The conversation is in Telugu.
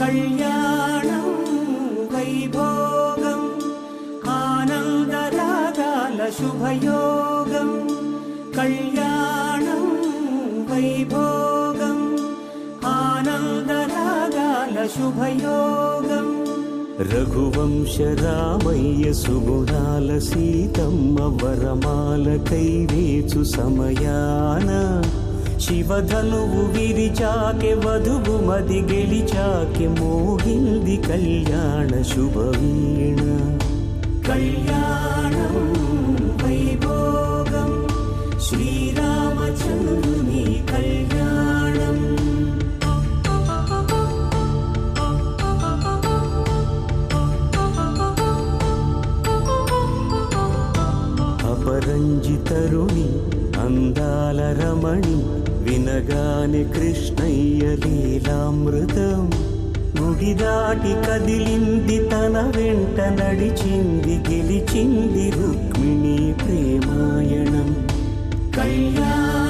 కళ్యాణం వైభోగం ఆనందరాగాల శుభయోగం. కళ్యాణం వైభోగం ఆనందరాగాల శుభయోగం. రఘువంశ రామయ్య సుగుణాల సీతమ్మ వరమాల కైవేచు సమయాన శివధనువు విరిచాకె వధువు మది గెలిచాకె మోగింది కళ్యాణ శుభవీణ. కళ్యాణం వైభోగం శ్రీరామచంద్రుని కళ్యాణం. అపరంజితరుణి అందాల రమణి వినగానే కృష్ణయ్య లీలామృతం. గుడి దాటి కదిలింది తన వెంట నడిచింది గెలిచింది రుక్మిణి ప్రేమాయణం. కళ్యాణ